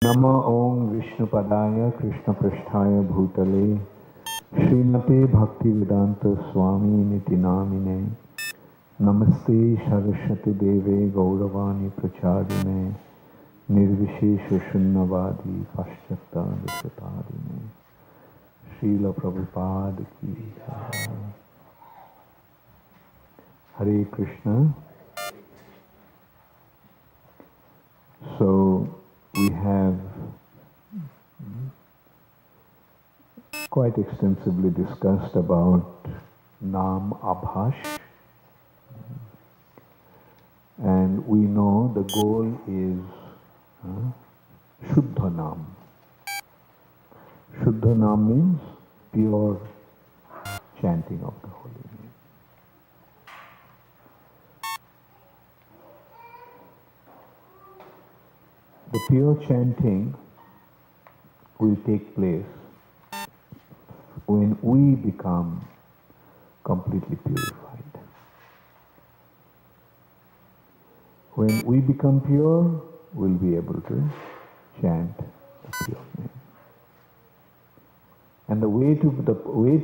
नमो ओं विष्णुपदाय कृष्णपृष्ठाय भूतले श्रीमते भक्तिवेदांत स्वामी निति नामिने नमस्ते सरस्वती देवे गौरवाणी प्रचारिणे निर्विशेष शून्यवादी पाश्चात्यादिने श्रील प्रभुपाद की जय। हरे Krishna. So we have quite extensively discussed about Naam Abhash, and we know the goal is Shuddha Naam. Shuddha Naam means pure chanting of the holy name. The pure chanting will take place when we become completely purified. When we become pure, we'll be able to chant the pure name. And the way to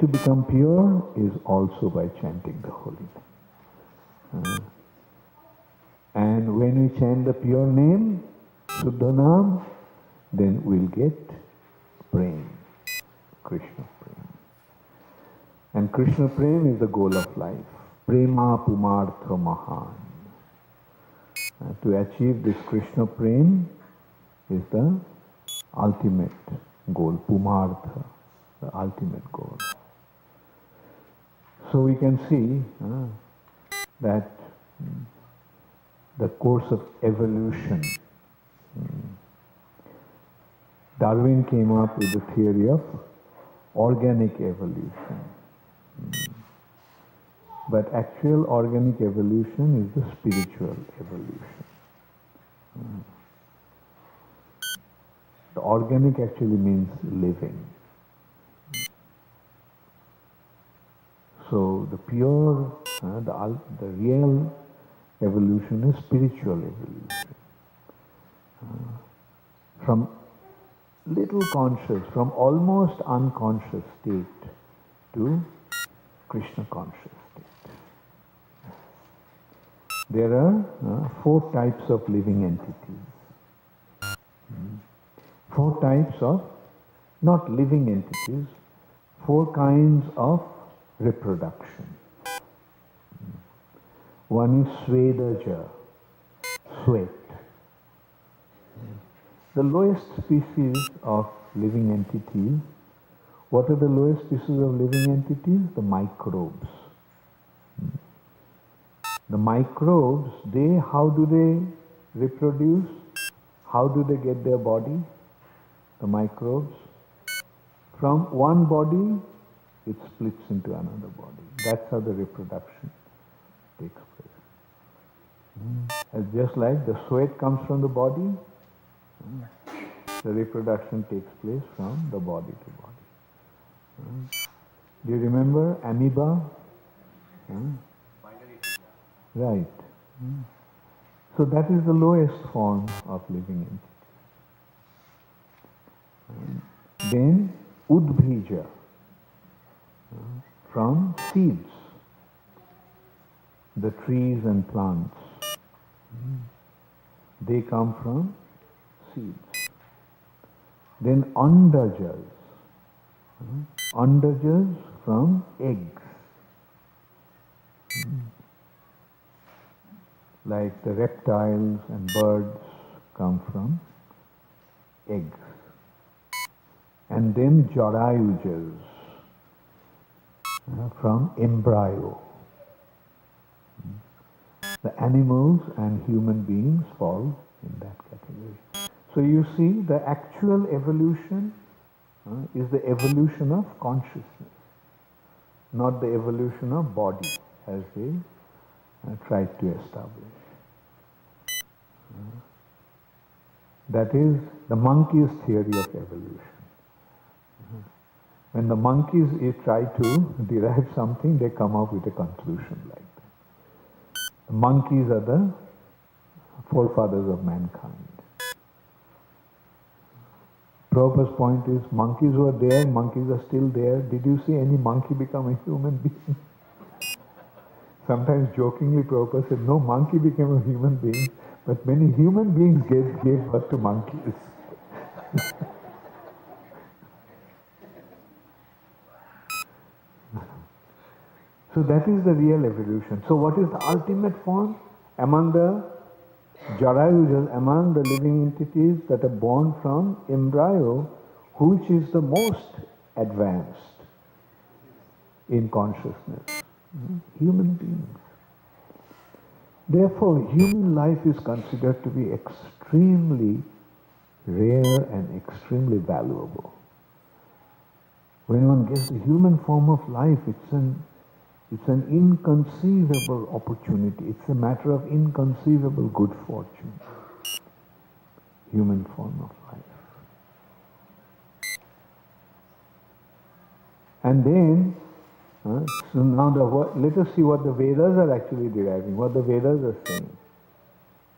become pure is also by chanting the holy name. And when we chant the pure name, Shuddha Naam, then we'll get prem, Krishna prem. And Krishna prem is the goal of life. Prema pumartha mahan. To achieve this Krishna prem is the ultimate goal, pumartha, the ultimate goal. So we can see that the course of evolution, Darwin came up with the theory of organic evolution. But actual organic evolution is the spiritual evolution. The organic actually means living. So the pure, the real evolution is spiritual evolution. From little conscious, from almost unconscious state to Krishna conscious state. There are 4 types of living entities. 4 types of, not living entities, 4 kinds of reproduction. One is Swedaja, sweat. The lowest species of living entities, what are the lowest species of living entities? The microbes. The microbes, how do they reproduce? How do they get their body? The microbes. From one body, it splits into another body. That's how the reproduction takes place. It's just like the sweat comes from the body, the reproduction takes place from the body to body. Do you remember amoeba? Right. So that is the lowest form of living entity. Then Udbhija, from seeds, the trees and plants. They come from seeds. Then Andajas, Andajas from eggs. Like the reptiles and birds come from eggs. And then Jarayujas, from embryo. The animals and human beings fall in that category. So you see, the actual evolution is the evolution of consciousness, not the evolution of body, as they tried to establish. That is the monkey's theory of evolution. When the monkeys try to derive something, they come up with a conclusion like that. The monkeys are the forefathers of mankind. Prabhupada's point is, monkeys were there, monkeys are still there. Did you see any monkey become a human being? Sometimes jokingly Prabhupada said, no monkey became a human being, but many human beings gave birth to monkeys. So that is the real evolution. So what is the ultimate form? Among the Jarayujas, among the living entities that are born from embryo, which is the most advanced in consciousness? Human beings. Therefore, human life is considered to be extremely rare and extremely valuable. When one gets the human form of life, it's an inconceivable opportunity. It's a matter of inconceivable good fortune. Human form of life. And then, so now let us see what the Vedas are actually deriving, what the Vedas are saying.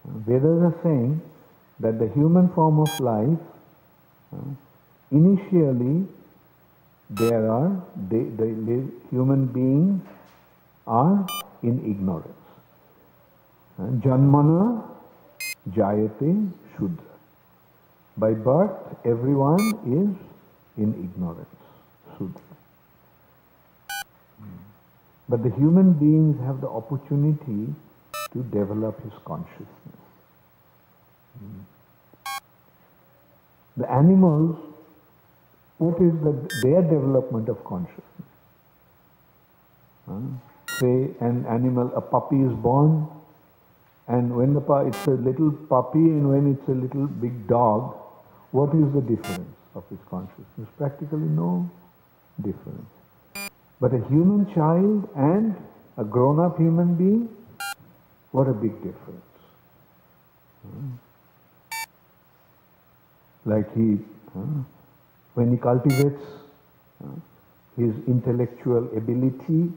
Vedas are saying that the human form of life, initially, human beings are in ignorance. Janmana jayate shudra. By birth, everyone is in ignorance, shudra. But the human beings have the opportunity to develop his consciousness. The animals, what is their development of consciousness? Say an animal, a puppy is born, and when it's a little puppy and when it's a little big dog, what is the difference of his consciousness? Practically no difference. But a human child and a grown-up human being, what a big difference. Like when he cultivates his intellectual ability,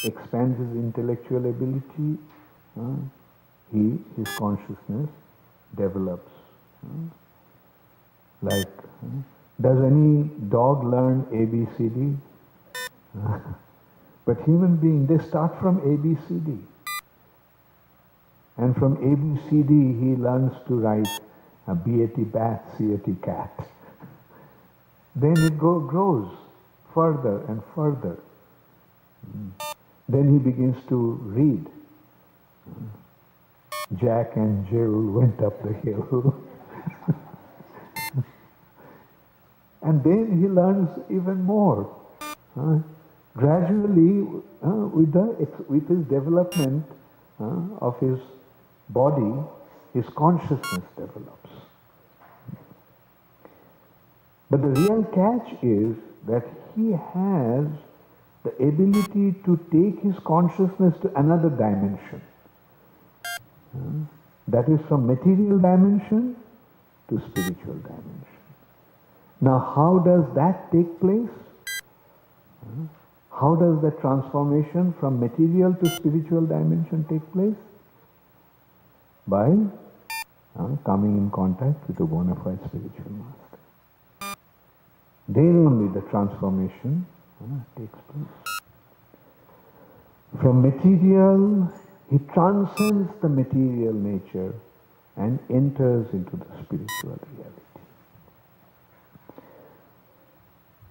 expands his intellectual ability, his consciousness develops. Does any dog learn ABCD? But human beings, they start from ABCD. And from ABCD, he learns to write BAT bat, CAT cat. Then it grows further and further. Then he begins to read. Jack and Jill went up the hill. And then he learns even more. Gradually, with his development of his body, his consciousness develops. But the real catch is that he has the ability to take his consciousness to another dimension. That is from material dimension to spiritual dimension. Now, how does that take place? How does the transformation from material to spiritual dimension take place? By coming in contact with a bona fide spiritual master. Then only the transformation takes place. From material, he transcends the material nature and enters into the spiritual reality.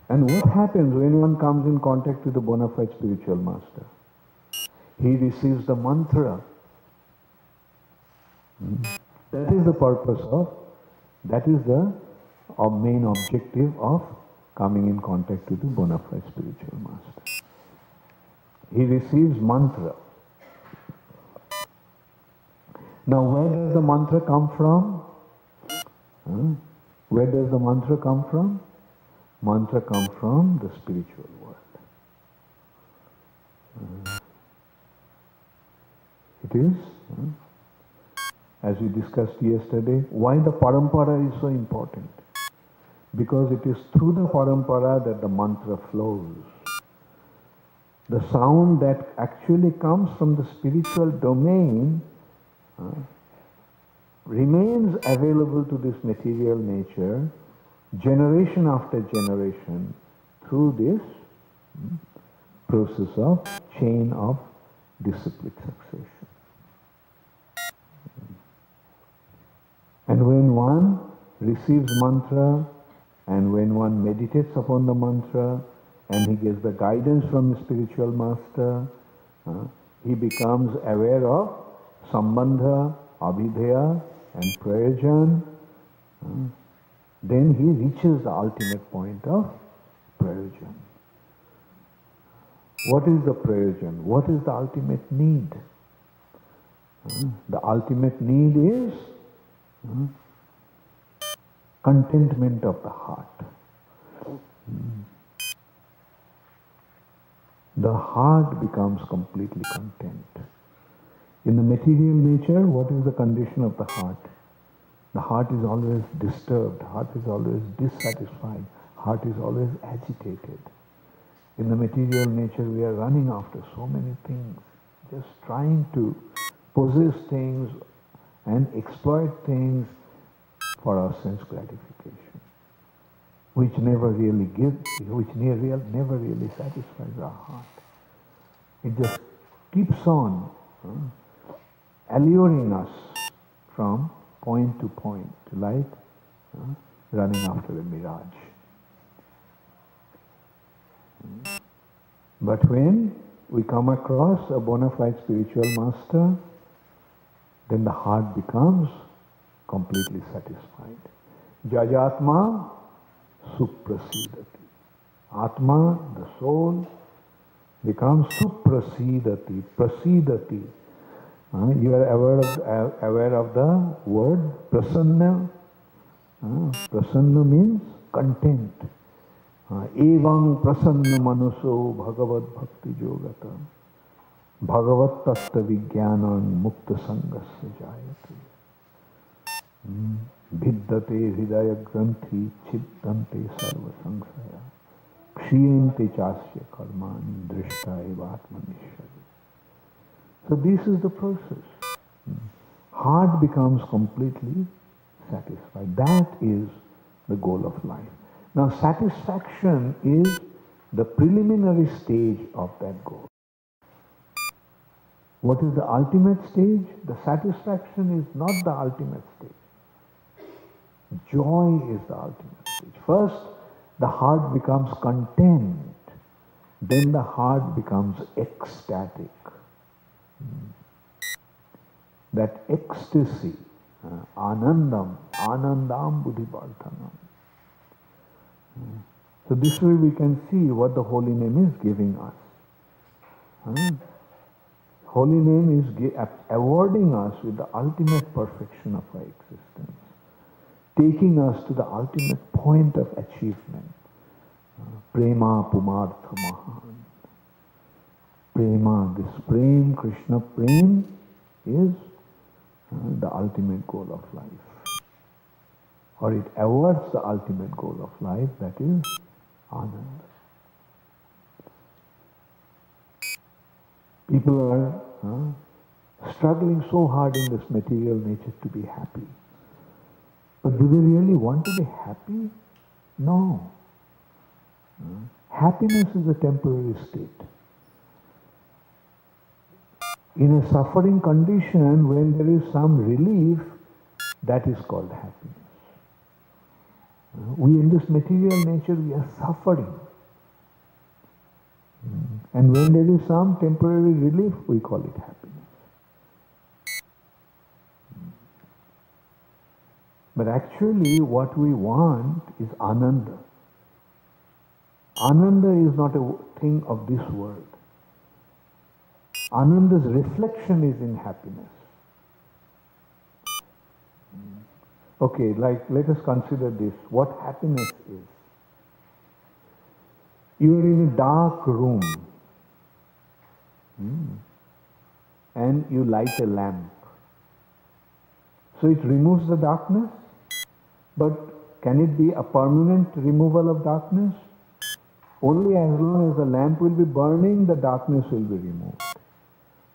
And what happens when one comes in contact with the bona fide spiritual master? He receives the mantra. That is the purpose that is the main objective of coming in contact with the bona fide spiritual master. He receives mantra. Now where does the mantra come from? Where does the mantra come from? Mantra comes from the spiritual world. It is, as we discussed yesterday, why the parampara is so important. Because it is through the parampara that the mantra flows. The sound that actually comes from the spiritual domain remains available to this material nature generation after generation through this process of chain of disciplic succession. And when one receives mantra and when one meditates upon the mantra and he gets the guidance from the spiritual master, he becomes aware of sambandha, abhidheya and prayojan. Then he reaches the ultimate point of prayojan. What is the prayojan? What is the ultimate need? The ultimate need is contentment of the heart. The heart becomes completely content. In the material nature, what is the condition of the heart? The heart is always disturbed, heart is always dissatisfied, heart is always agitated. In the material nature, we are running after so many things, just trying to possess things and exploit things for our sense gratification, which never really gives, which never really satisfies our heart. It just keeps on alluring us from point to point, like running after a mirage. But when we come across a bona fide spiritual master, then the heart becomes completely satisfied. Jajatma suprasidati. Atma, the soul, becomes suprasidati, prasidati. You are aware of the word prasanna. Prasanna means content. Evam prasanna manuso bhagavad bhakti yogata bhagavat tattva vijnanam mukta sangasya jayate bhiddate hridaya granthi chiddante sarva sangsaya kshiyante chasya karmani drishta eva atmanishari. So this is the process. Heart becomes completely satisfied. That is the goal of life. Now satisfaction is the preliminary stage of that goal. What is the ultimate stage? The satisfaction is not the ultimate stage. Joy is the ultimate stage. First, the heart becomes content. Then the heart becomes ecstatic. That ecstasy, anandam buddhivardhanam. So this way we can see what the holy name is giving us. Holy name is awarding us with the ultimate perfection of our existence, taking us to the ultimate point of achievement. Prema pumartha mahan. Prema, this prem, Krishna prem, is the ultimate goal of life. Or it awards the ultimate goal of life, that is Ananda. People are struggling so hard in this material nature to be happy. But do they really want to be happy? No. Happiness is a temporary state. In a suffering condition, when there is some relief, that is called happiness. We in this material nature, we are suffering. And when there is some temporary relief, we call it happiness. But actually what we want is Ananda. Ananda is not a thing of this world. Ananda's reflection is in happiness. Okay, like let us consider this, what happiness is. You are in a dark room and you light a lamp. So it removes the darkness, but can it be a permanent removal of darkness? Only as long as the lamp will be burning, the darkness will be removed.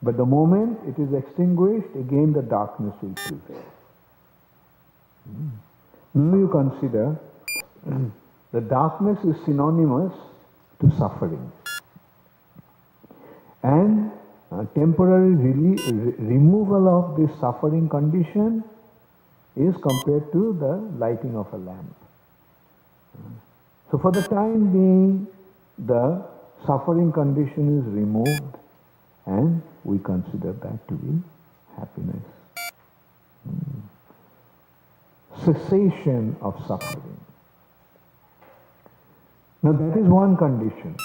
But the moment it is extinguished, again the darkness will prevail. Now you consider, the darkness is synonymous to suffering. And temporary removal of this suffering condition is compared to the lighting of a lamp. So for the time being, the suffering condition is removed and we consider that to be happiness. Cessation of suffering. Now that is one condition.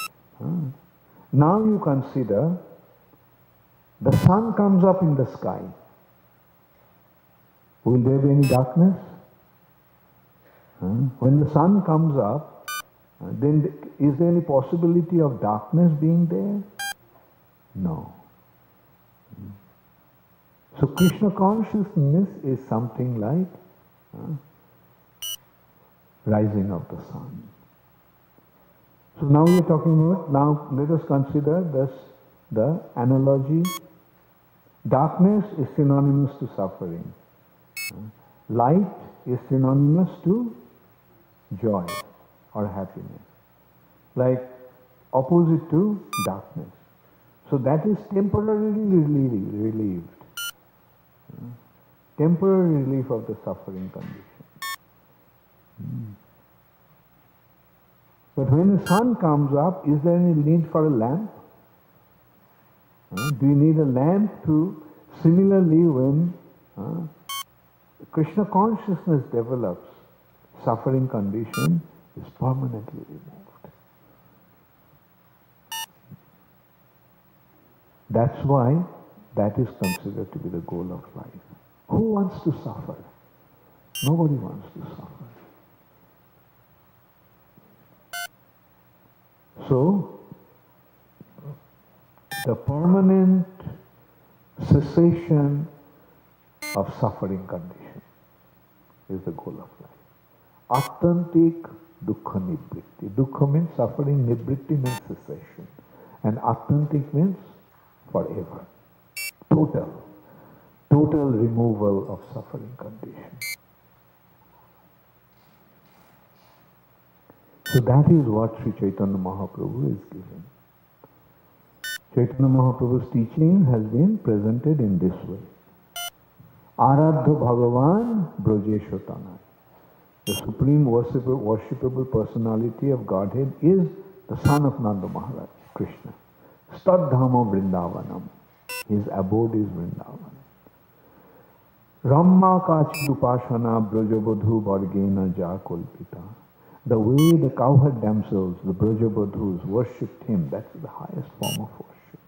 Now you consider the sun comes up in the sky. Will there be any darkness? When the sun comes up, then is there any possibility of darkness being there? No. So Krishna consciousness is something like rising of the sun. So now we are talking about, now let us consider this, the analogy. Darkness is synonymous to suffering. Light is synonymous to joy or happiness. Like opposite to darkness. So that is temporarily relieved. Temporary relief of the suffering condition. But when the sun comes up, is there any need for a lamp? Do you need a lamp to, similarly when Krishna consciousness develops, suffering condition is permanently removed. That's why that is considered to be the goal of life. Who wants to suffer? Nobody wants to suffer. So, the permanent cessation of suffering condition is the goal of life. Attantik dukkha nibritti. Dukkha means suffering, nibritti means cessation. And attantik means forever. Total removal of suffering condition. So that is what Sri Chaitanya Mahaprabhu is giving. Chaitanya Mahaprabhu's teaching has been presented in this way. Aradha Bhagavan Brajeshotana. The supreme worshipable personality of Godhead is the son of Nanda Maharaj, Krishna. Stadhama Vrindavanam. His abode is Vrindavan. Ramma Kachi Upashana Brajabadhu Vargena Jakolpita. The way the cowherd damsels, the Brajabadhus, worshipped him, that's the highest form of worship.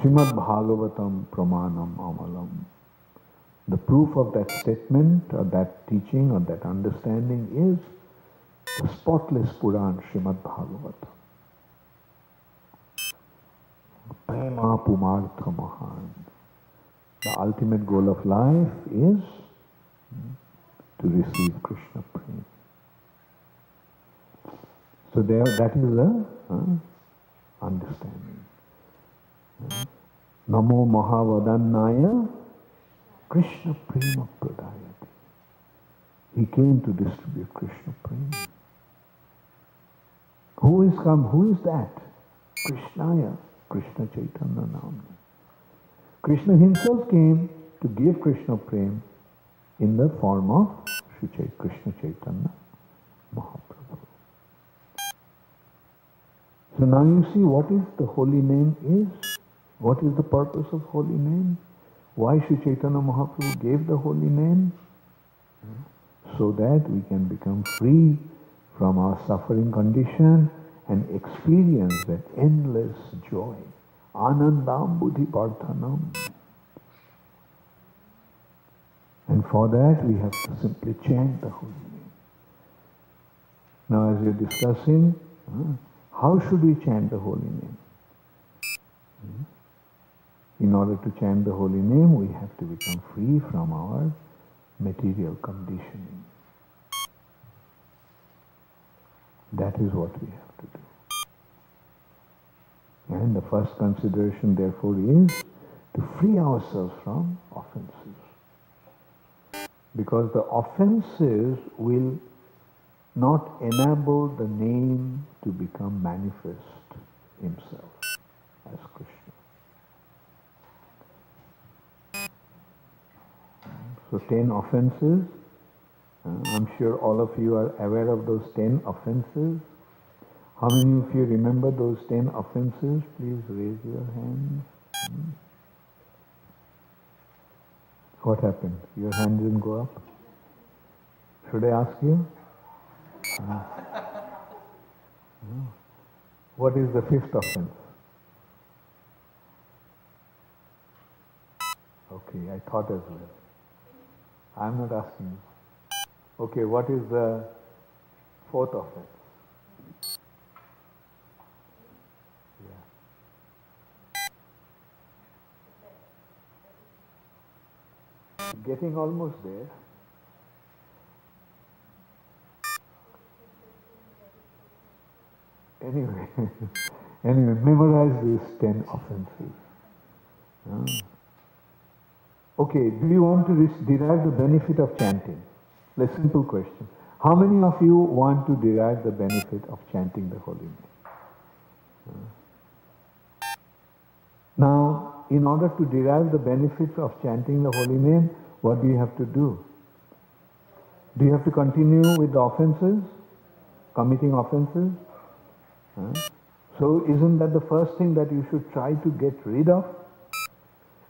Srimad Bhagavatam Pramanam Amalam. The proof of that statement or that teaching or that understanding is the spotless Puran Srimad Bhagavatam. Prema Pumartha Mahan. The ultimate goal of life is to receive Krishna Prema. So there, that is the understanding. Namo Mahavadannaya Krishna Prema Pradayati. He came to distribute Krishna Prema. Who is come? Who is that? Krishnaya, Krishna Chaitanya Namni. Krishna himself came to give Krishna Prema in the form of Sri Krishna Chaitanya Mahaprabhu. So now you see what is the holy name is. What is the purpose of holy name? Why Sri Chaitanya Mahaprabhu gave the holy name? So that we can become free from our suffering condition and experience that endless joy. Anandam buddhi parthanam. And for that we have to simply chant the holy name. Now as we are discussing, how should we chant the holy name? In order to chant the holy name, we have to become free from our material conditioning. That is what we have to do. And the first consideration therefore is to free ourselves from offenses. Because the offenses will not enable the name to become manifest himself as Krishna. So 10 offenses. I'm sure all of you are aware of those 10 offenses. How many of you remember those 10 offenses? Please raise your hand. What happened? Your hand didn't go up? Should I ask you? What is the 5th offense? Okay, I thought as well. I'm not asking you. Okay, what is the 4th offense? Yeah. Getting almost there. Anyway, memorize these 10 offenses. Okay, do you want to derive the benefit of chanting? A simple question. How many of you want to derive the benefit of chanting the holy name? Now, in order to derive the benefits of chanting the holy name, what do you have to do? Do you have to continue with the offenses? Committing offenses? So isn't that the first thing that you should try to get rid of?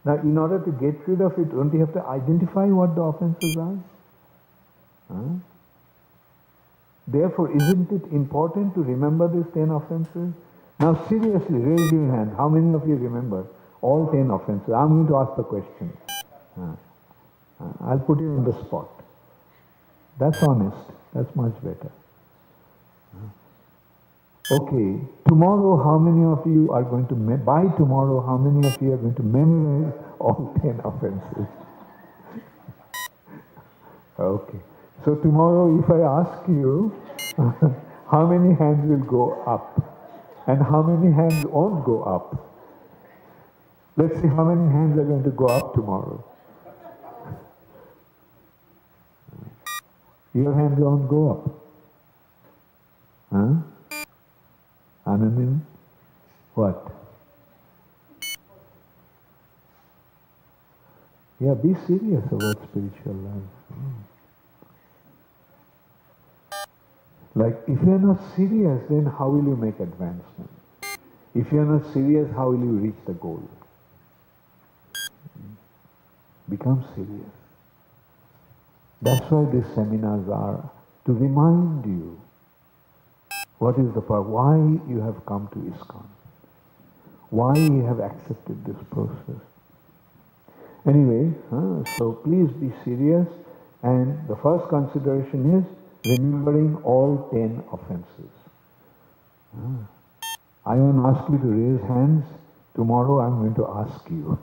Now, in order to get rid of it, don't you have to identify what the offenses are? Therefore, isn't it important to remember these 10 offenses? Now, seriously, raise your hand. How many of you remember all 10 offenses? I'm going to ask the question. I'll put you on the spot. That's honest. That's much better. Okay, tomorrow how many of you are going to, by tomorrow how many of you are going to memorize all 10 offenses? Okay, so tomorrow if I ask you, how many hands will go up? And how many hands won't go up? Let's see how many hands are going to go up tomorrow. Your hands won't go up. Huh? Anandin? What? Yeah, be serious about spiritual life. Like, if you're not serious, then how will you make advancement? If you're not serious, how will you reach the goal? Become serious. That's why these seminars are, to remind you what is the purpose, why you have come to ISKCON, why you have accepted this process. Anyway, so please be serious, and the first consideration is remembering all 10 offenses. I won't ask you to raise hands. Tomorrow I'm going to ask you.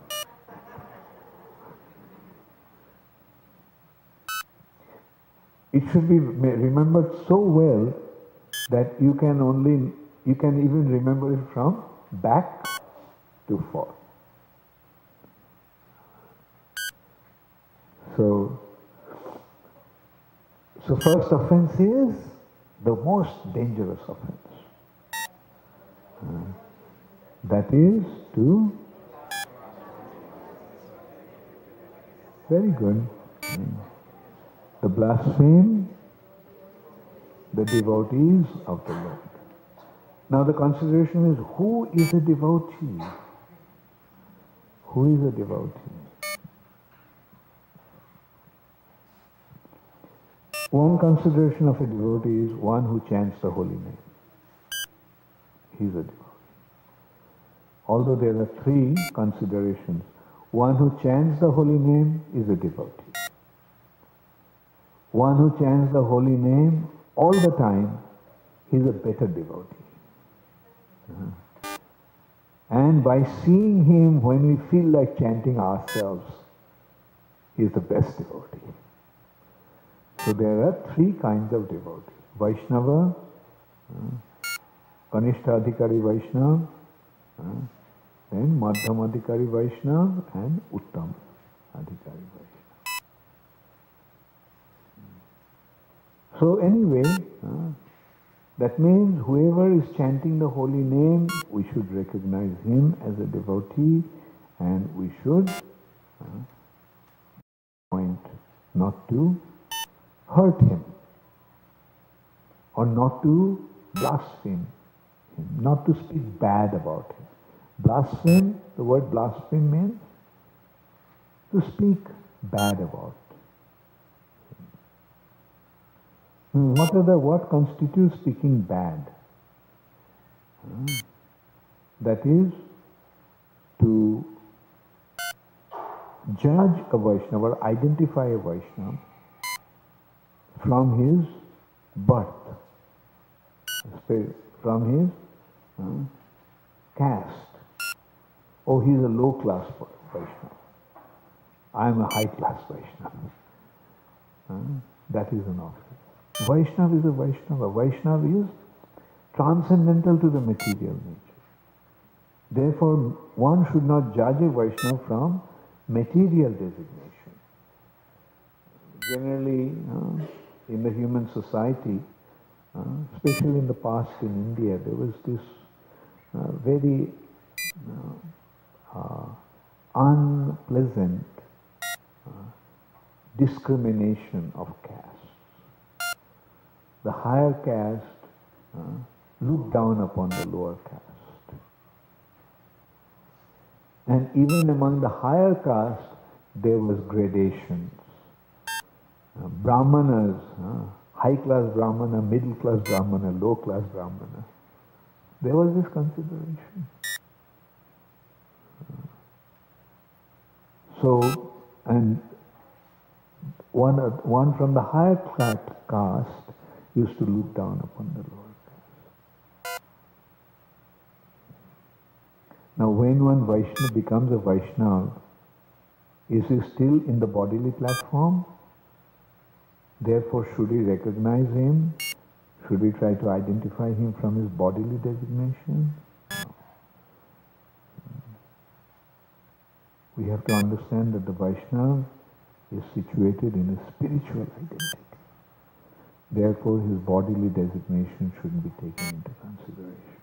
It should be remembered so well that you can even remember it from back to forth. So first offense is the most dangerous offense. That is to, very good, the blaspheme the devotees of the Lord. Now the consideration is, who is a devotee? Who is a devotee? One consideration of a devotee is one who chants the holy name. He's a devotee. Although there are 3 considerations. One who chants the holy name is a devotee. One who chants the holy name all the time, he's a better devotee. And by seeing him when we feel like chanting ourselves, he's the best devotee. So there are 3 kinds of devotees. Vaishnava, Kanishta Adhikari Vaishnava, then Madhyam Adhikari Vaishnava, and Uttam Adhikari Vaishnava. So anyway, that means whoever is chanting the holy name, we should recognize him as a devotee, and we should point not to hurt him or not to blaspheme him, not to speak bad about him. Blaspheme, the word blaspheme means to speak bad about. What constitutes speaking bad? That is to judge a Vaishnava or identify a Vaishnava from his birth, from his caste. Oh, he's a low class Vaishnava. I am a high class Vaishnava. That is an offense. Vaishnava is a Vaishnava. Vaishnava is transcendental to the material nature. Therefore, one should not judge a Vaishnava from material designation. Generally, in the human society, especially in the past in India, there was this very unpleasant discrimination of caste. The higher caste looked down upon the lower caste. And even among the higher caste, there was gradations. Brahmanas, high class Brahmana, middle class Brahmana, low class Brahmana. There was this consideration. So, and one from the higher caste used to look down upon the lower caste. Now, when one Vaishnava becomes a Vaishnava, is he still in the bodily platform? Therefore, should we recognize him? Should we try to identify him from his bodily designation? No. We have to understand that the Vaishnava is situated in a spiritual identity. Therefore, his bodily designation shouldn't be taken into consideration.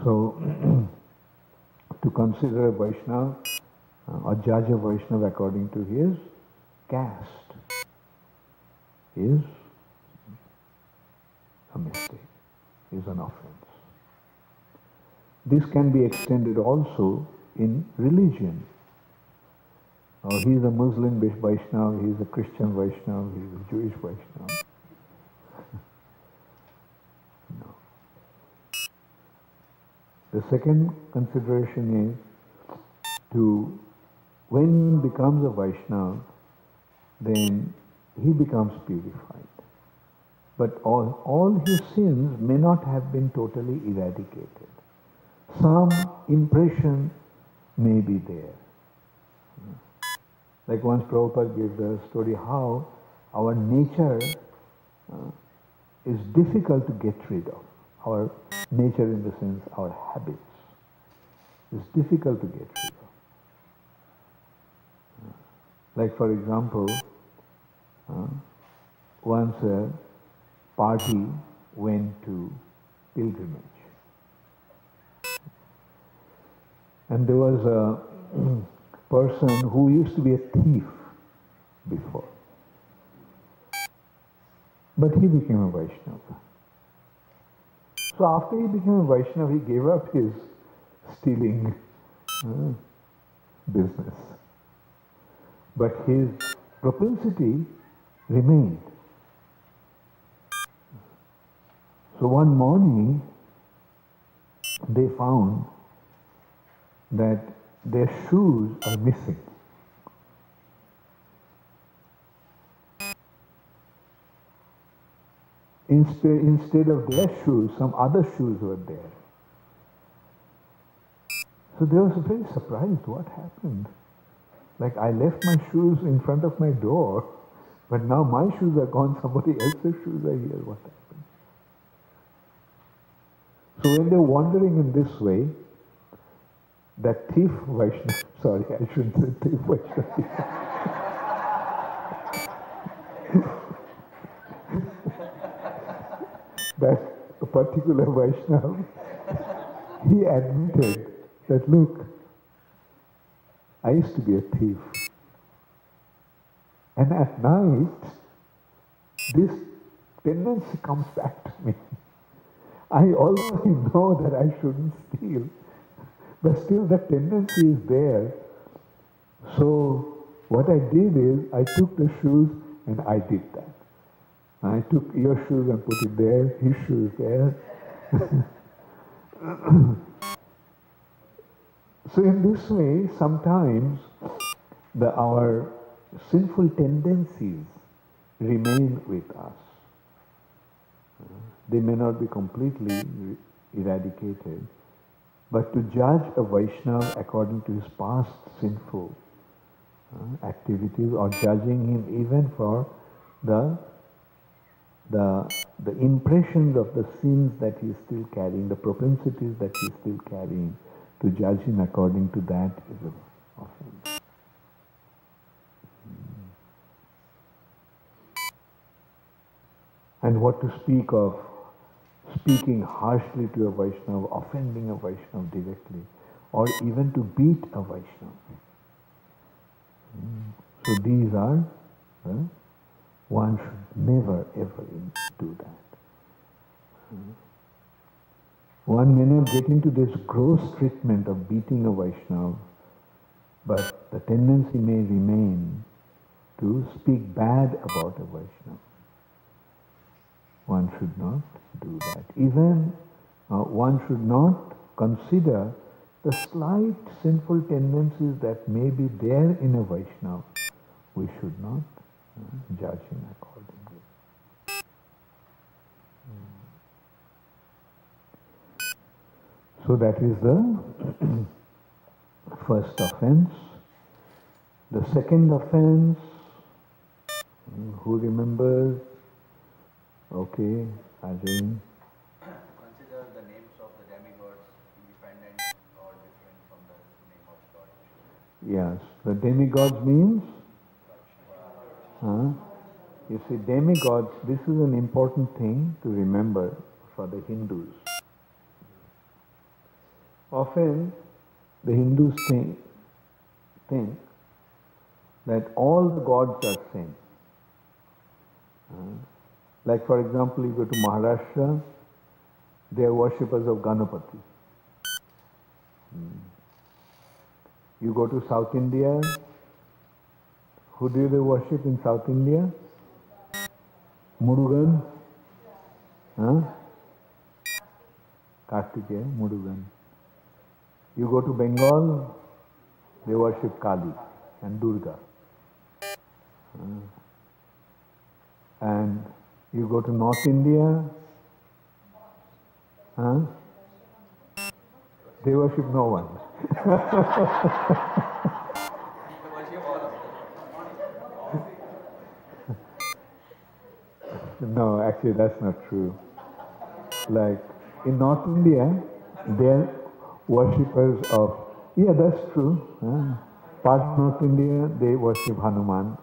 So, to consider a Vaishnava or judge a Vaishnava according to his caste is a mistake, is an offense. This can be extended also in religion. He is a Muslim Vaishnava, he is a Christian Vaishnava, he is a Jewish Vaishnava. No. The second consideration is when he becomes a Vaishnava, then he becomes purified. But all his sins may not have been totally eradicated. Some impression may be there. Like once Prabhupada gave the story how our nature is difficult to get rid of. Our nature in the sense, our habits, is difficult to get rid of. Like for example, once a party went to pilgrimage. And there was a person who used to be a thief before. But he became a Vaishnava. So after he became a Vaishnava, he gave up his stealing business. But his propensity remained. So one morning, they found that their shoes are missing. Instead of their shoes, some other shoes were there. So they were very surprised, what happened? Like I left my shoes in front of my door, but now my shoes are gone, somebody else's shoes are here, what happened? So when they're wandering in this way, that thief Vaishnava, sorry, I shouldn't say thief Vaishnava. That particular Vaishnava, he admitted that, look, I used to be a thief. And at night, this tendency comes back to me. I already know that I shouldn't steal, but still the tendency is there. So what I did is, I took the shoes and I did that. I took your shoes and put it there, his shoes there. So in this way, sometimes our sinful tendencies remain with us. They may not be completely eradicated, but to judge a Vaishnava according to his past sinful activities, or judging him even for the impressions of the sins that he is still carrying, the propensities that he is still carrying, to judge him according to that is an offense. And what to speak of speaking harshly to a Vaishnava, offending a Vaishnava directly, or even to beat a Vaishnava. So these are, one should never ever do that. One may not get into this gross treatment of beating a Vaishnava, but the tendency may remain to speak bad about a Vaishnava. One should not do that. Even one should not consider the slight sinful tendencies that may be there in a Vaishnava. We should not judge him accordingly. So that is the first offense. The second offense, who remembers? Okay, Ajay. Consider the names of the demigods independent or different from the name of God. Yes, the demigods means? You see, demigods, this is an important thing to remember for the Hindus. Often, the Hindus think that all the gods are same. Like, for example, you go to Maharashtra, they are worshippers of Ganapati. You go to South India, who do they worship in South India? Murugan? Kartikeya, Murugan. You go to Bengal, they worship Kali and Durga. And you go to North India, they worship no one. No, actually that's not true. Like in North India, they're worshippers of, yeah, that's true. Part of North India, they worship Hanuman.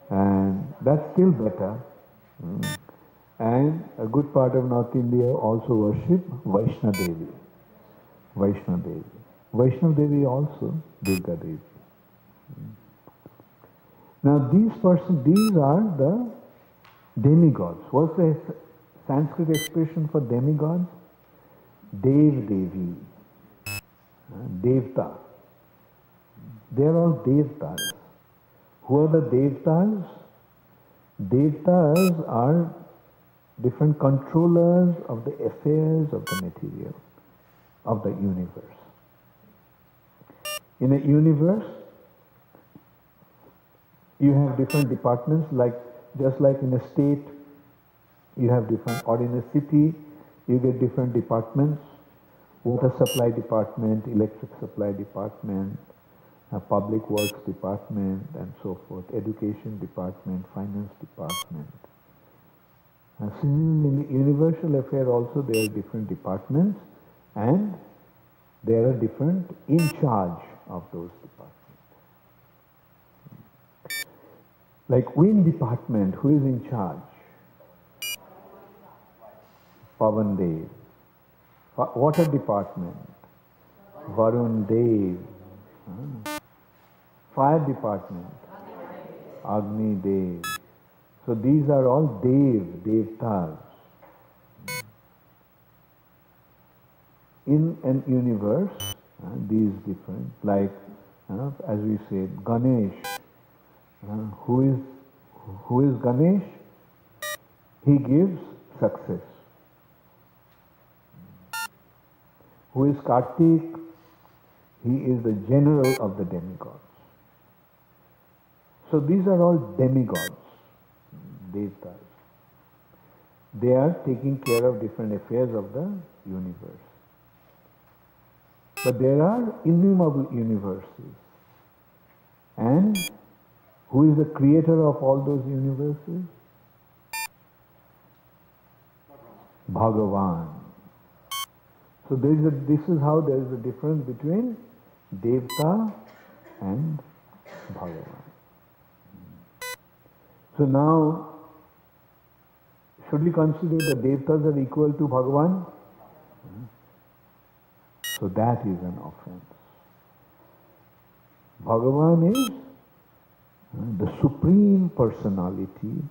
And that's still better. And a good part of North India also worship Vaishnav Devi. Vaishnav Devi. Vaishnav Devi also Durga Devi. Now these are the demigods. What's the Sanskrit expression for demigods? Dev Devi. Devta. They are all Devtas. Who are the Devtas? Devtas are different controllers of the affairs of the material, of the universe. In a universe, you have different departments, just like in a state, you have different, or in a city, you get different departments, water supply department, electric supply department, public works department, and so forth, education department, finance department. Similarly, in the universal affair also there are different departments, and There are different in charge of those departments. Like wind department, who is in charge? Pavan Dev. Water department, Varun Dev. Fire department, Agni Dev. So these are all Devtas. In an universe, these different, like as we said, Ganesh. Who is Ganesh? He gives success. Who is Kartik? He is the general of the demigods. So these are all demigods, Devtas. They are taking care of different affairs of the universe. But there are innumerable universes. And who is the creator of all those universes? Bhagavan. So this is how there is a difference between Devta and Bhagavan. So now, should we consider the Devtas are equal to Bhagavan? So that is an offense. Bhagavan is the supreme personality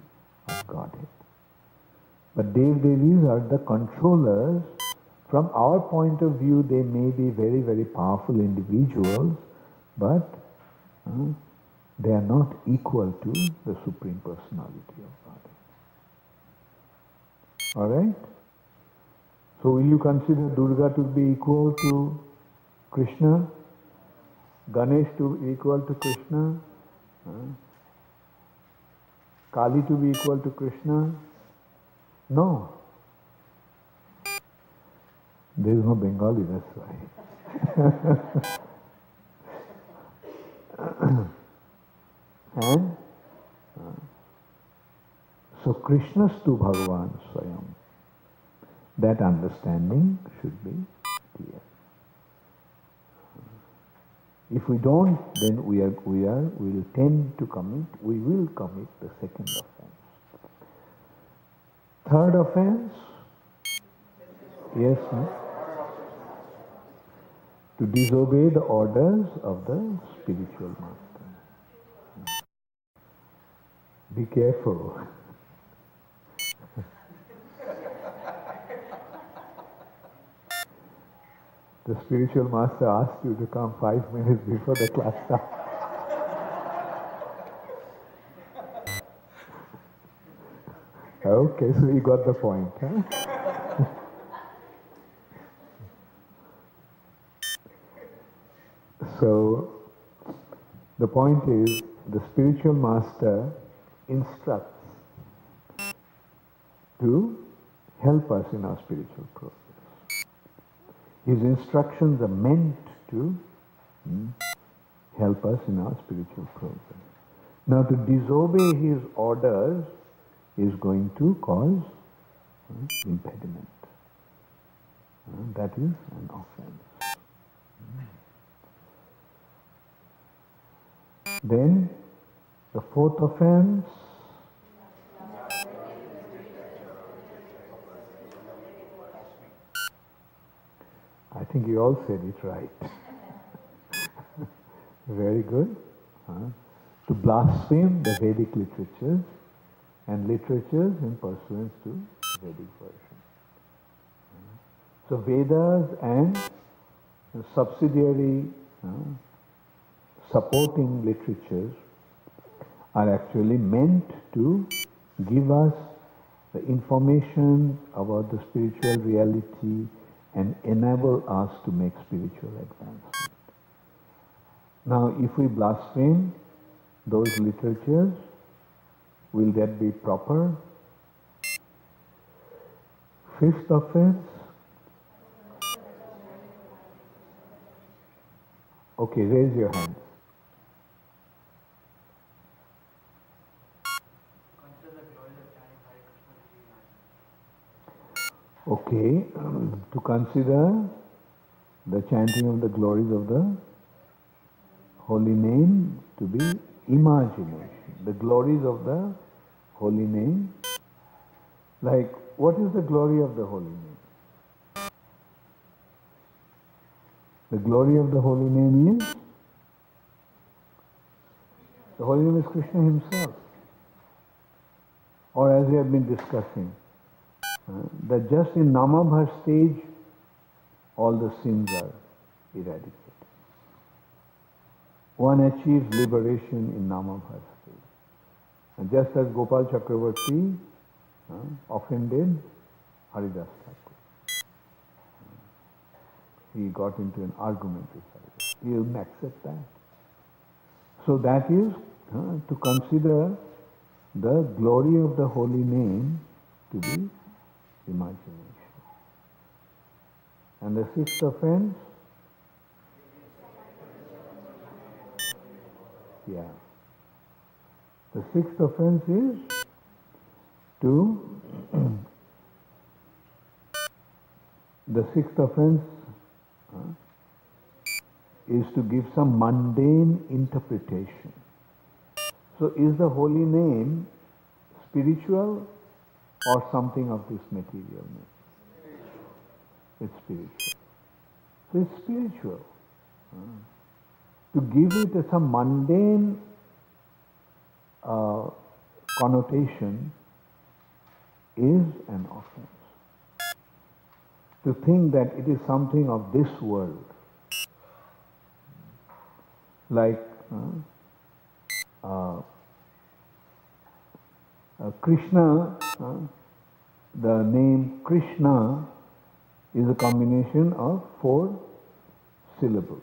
of Godhead. But Dev Devis are the controllers. From our point of view, they may be very, very powerful individuals, but they are not equal to the Supreme Personality of Godhead. Alright? So will you consider Durga to be equal to Krishna? Ganesh to be equal to Krishna? Kali to be equal to Krishna? No. There is no Bengali, that's why. And so Krishna's to Bhagavan Swayam. That understanding should be clear. If we don't, then we will tend to commit, we will commit the second offense. Third offense, yes, no? To disobey the orders of the spiritual master. Be careful. The spiritual master asked you to come 5 minutes before the class starts. Okay, so you got the point, huh? So, the point is, the spiritual master instructs to help us in our spiritual progress. His instructions are meant to help us in our spiritual progress. Now, to disobey his orders is going to cause impediment. That is an offense. Then, the fourth offense, I think you all said it right. Very good. To blaspheme the Vedic literatures and literatures in pursuance to Vedic version. So Vedas and subsidiary supporting literatures are actually meant to give us the information about the spiritual reality and enable us to make spiritual advancement. Now, if we blaspheme those literatures, will that be proper? Fifth offense. Okay, raise your hands. Okay, to consider the chanting of the glories of the holy name to be imagination. The glories of the holy name. Like, what is the glory of the holy name? The glory of the holy name is, the holy name is Krishna himself. Or as we have been discussing, that just in Namabhar stage, all the sins are eradicated. One achieves liberation in Namabhar stage. And just as Gopal Chakravarti offended Haridas Thakur. He got into an argument with Haridas. He wouldn't accept that. So that is to consider the glory of the holy name to be imagination. And the sixth offense, the sixth offense is the sixth offense is to give some mundane interpretation. So is the holy name spiritual or something of this material nature? It's spiritual. So it's spiritual. To give it some mundane connotation is an offense. To think that it is something of this world, like Krishna, the name Krishna is a combination of 4 syllables.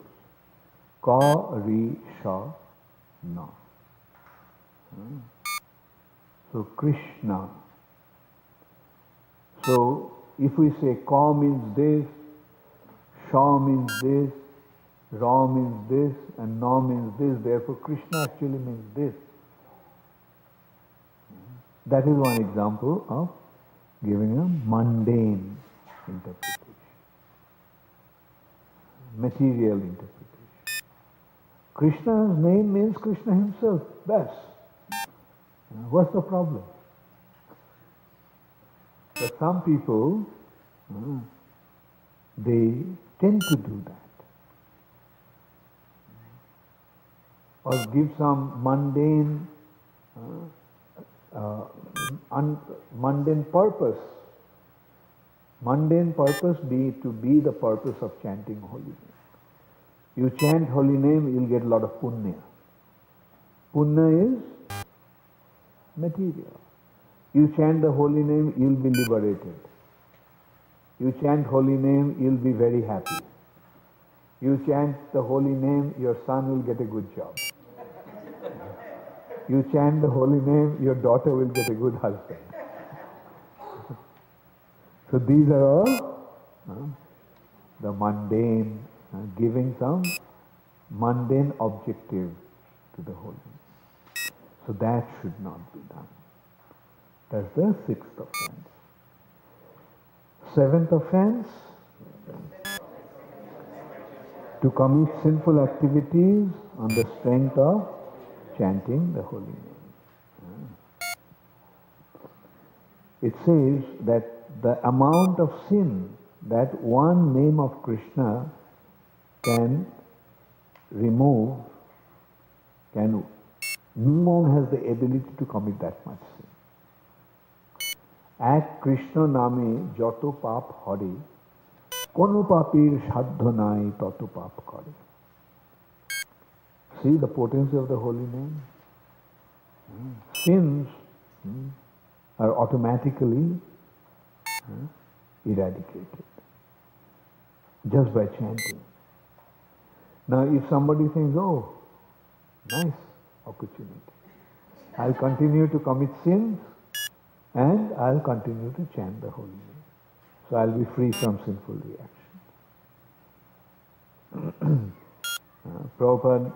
Ka, Ri, Sha, Na. So Krishna. So if we say Ka means this, Sha means this, Ra means this, and Na means this, therefore Krishna actually means this. That is one example of giving a mundane interpretation, material interpretation. Krishna's name means Krishna himself, best. What's the problem? But some people, they tend to do that. Or give some mundane, mundane purpose. Mundane purpose be to be the purpose of chanting holy name. You chant holy name, you'll get a lot of punya. Punya is material. You chant the holy name, you'll be liberated. You chant holy name, you'll be very happy. You chant the holy name, your son will get a good job. You chant the holy name, your daughter will get a good husband. So these are all the mundane, giving some mundane objective to the holy name. So that should not be done. That's the 6th offense. 7th offense, to commit sinful activities on the strength of chanting the holy name. It says that the amount of sin that one name of Krishna can remove, no one has the ability to commit that much sin. Ek Krishna name joto pap hare, kono papir saddho nai toto pap kare. See the potency of the holy name? Sins are automatically eradicated just by chanting. Now if somebody thinks, oh, nice opportunity, I'll continue to commit sins and I'll continue to chant the holy name. So I'll be free from sinful reaction. Prabhupada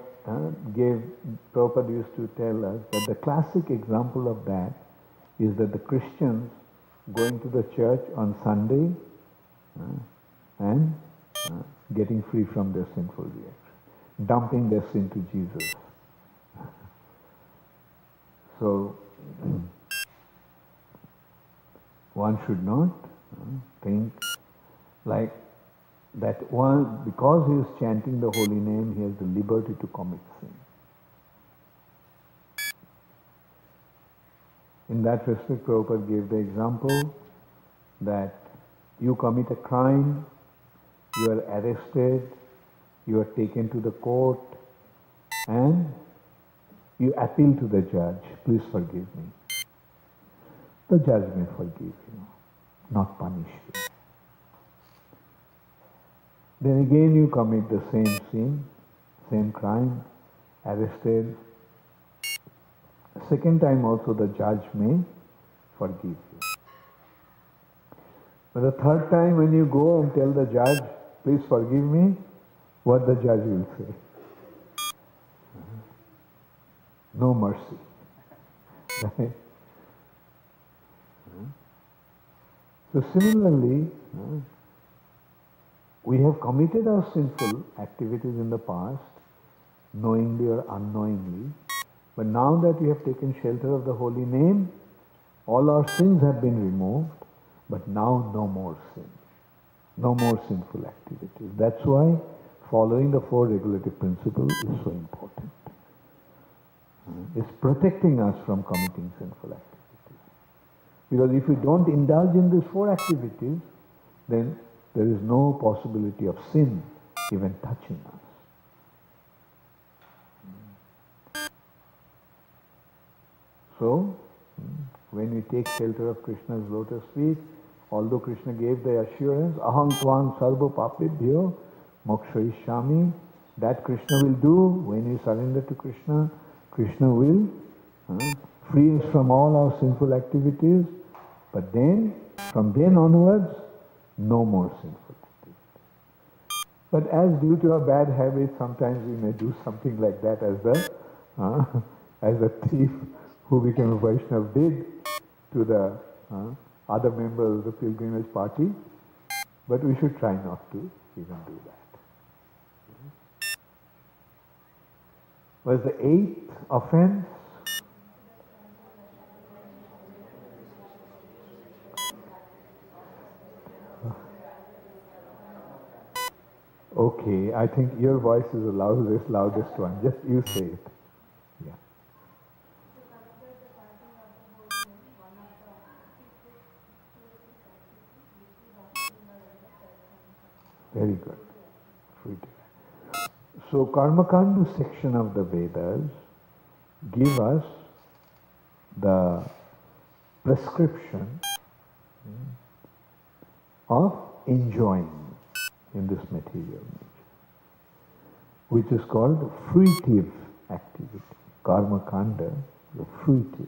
used to tell us that the classic example of that is that the Christians going to the church on Sunday and getting free from their sinful reaction, dumping their sin to Jesus. So, one should not think like that one, because he is chanting the holy name, he has the liberty to commit sin. In that respect, Prabhupada gave the example that you commit a crime, you are arrested, you are taken to the court, and you appeal to the judge, please forgive me. The judge may forgive you, not punish you. Then again you commit the same sin, same crime, arrested. Second time also the judge may forgive you. But the third time when you go and tell the judge, please forgive me, what the judge will say? No mercy. Right? So similarly, we have committed our sinful activities in the past, knowingly or unknowingly, but now that we have taken shelter of the holy name, all our sins have been removed, but now no more sin, no more sinful activities. That's why following the four regulative principles is so important. It's protecting us from committing sinful activities. Because if we don't indulge in these four activities, then there is no possibility of sin even touching us. So, when we take shelter of Krishna's lotus feet, although Krishna gave the assurance, aham tvam sarva papebhyo mokshayishyami, that Krishna will do when we surrender to Krishna. Krishna will free us from all our sinful activities, but then, from then onwards, no more sinful activities. But as due to our bad habits, sometimes we may do something like that as the thief who became a Vaishnava did to the other members of the pilgrimage party, but we should try not to even do that. Was the eighth offense? Okay, I think your voice is the loudest one. Just you say it. Yeah. Very good. So Karmakanda section of the Vedas give us the prescription of enjoying in this material nature, which is called fruitive activity. Karmakanda, the fruitive.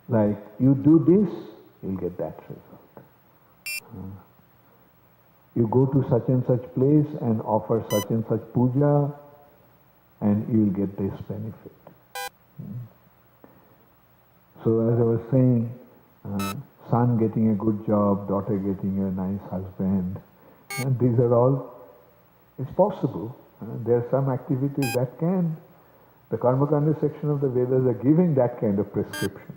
Like you do this, you'll get that result. You go to such and such place and offer such and such puja, and you will get this benefit. So as I was saying, son getting a good job, daughter getting a nice husband, and these are all, it's possible. There are some activities that can. The Karmakanda section of the Vedas are giving that kind of prescription.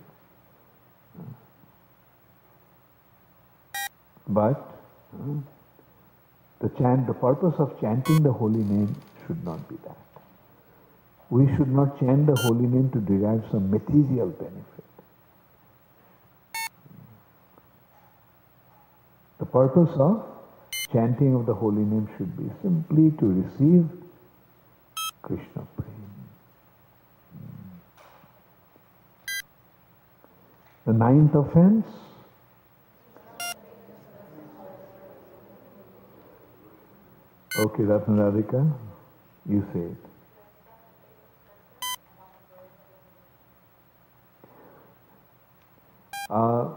But the purpose of chanting the holy name should not be that. We should not chant the holy name to derive some material benefit. The purpose of chanting of the holy name should be simply to receive Krishna prema. The ninth offense, okay, Ratnaradhika, you say it. A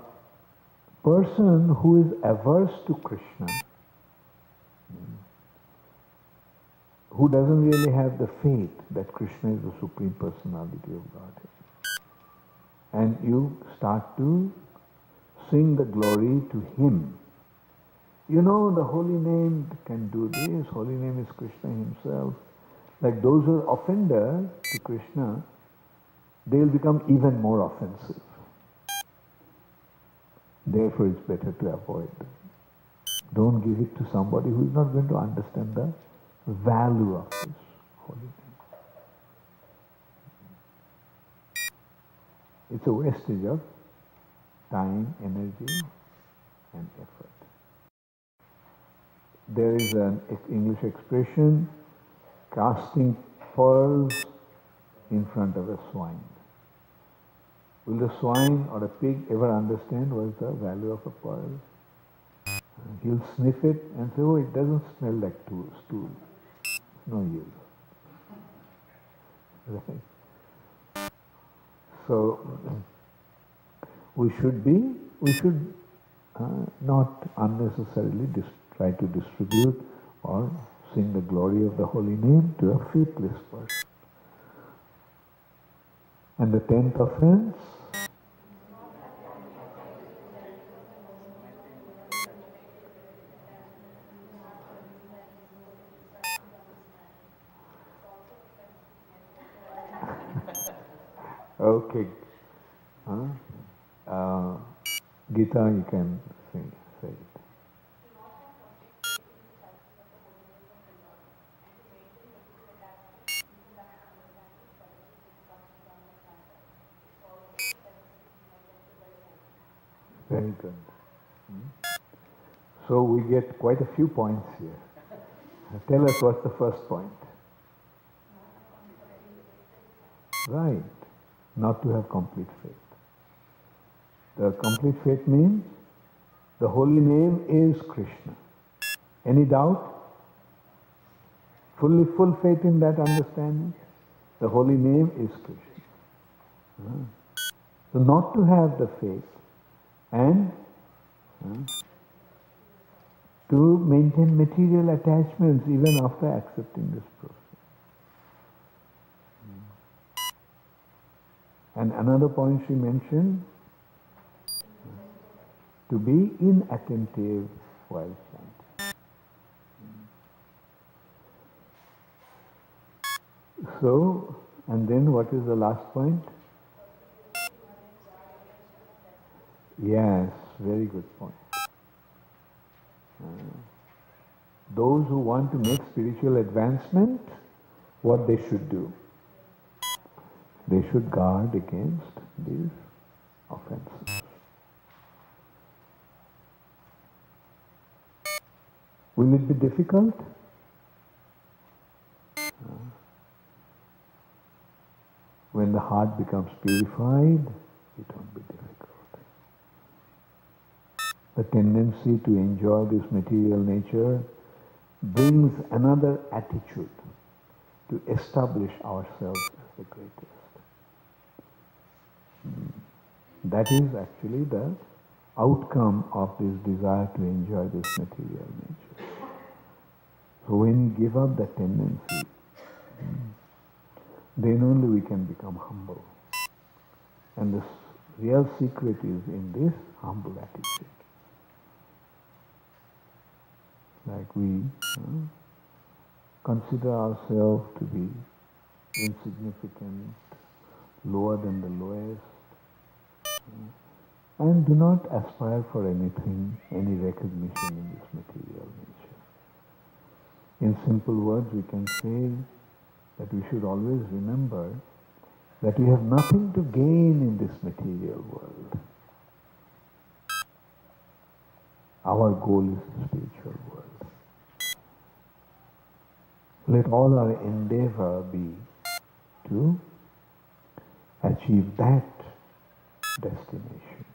person who is averse to Krishna, who doesn't really have the faith that Krishna is the Supreme Personality of Godhead, and you start to sing the glory to Him, You know, the holy name can do this, holy name is Krishna himself. Like those who are offenders to Krishna, they will become even more offensive. Therefore, it's better to avoid them. Don't give it to somebody who is not going to understand the value of this holy name. It's a wastage of time, energy, and effort. There is an English expression, casting pearls in front of a swine. Will the swine or a pig ever understand what is the value of a pearl? He'll sniff it and say, oh, it doesn't smell like stool. No use. Right? So, we should not unnecessarily try to distribute or sing the glory of the holy name to a faithless person. And the 10th offense, okay, Gita, you can say it. Very good. So we get quite a few points here. Tell us what's the first point. Right. Not to have complete faith. The complete faith means the holy name is Krishna. Any doubt? Full faith in that understanding? The holy name is Krishna. So not to have the faith and to maintain material attachments even after accepting this process. And another point she mentioned, to be inattentive while chanting. So, and then what is the last point? Yes, very good point. Those who want to make spiritual advancement, what they should do? They should guard against these offenses. Will it be difficult? When the heart becomes purified, it won't be difficult. The tendency to enjoy this material nature brings another attitude to establish ourselves as the greatest. That is actually the outcome of this desire to enjoy this material nature. So when you give up that tendency, then only we can become humble. And the real secret is in this humble attitude. Like we consider ourselves to be insignificant, lower than the lowest, and do not aspire for anything, any recognition in this material nature. In simple words, we can say that we should always remember that we have nothing to gain in this material world. Our goal is the spiritual world. Let all our endeavor be to achieve that destination.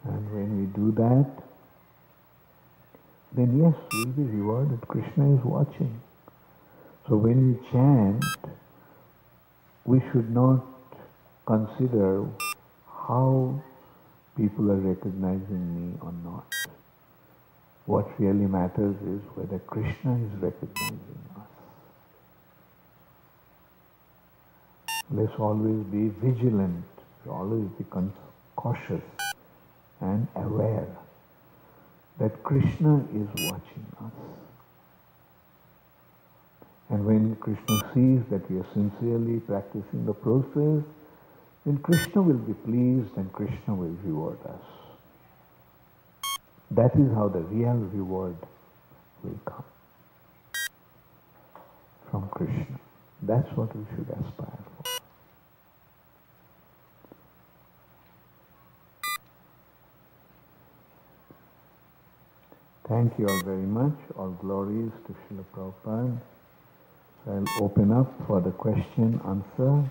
And when we do that, then yes, we'll be rewarded. Krishna is watching. So when we chant, we should not consider how people are recognizing me or not. What really matters is whether Krishna is recognizing us. Let's always be vigilant, always be cautious, and aware that Krishna is watching us. And when Krishna sees that we are sincerely practicing the process, then Krishna will be pleased and Krishna will reward us. That is how the real reward will come from Krishna. That's what we should aspire for. Thank you all very much. All glories to Srila Prabhupada. So I'll open up for the question, answer.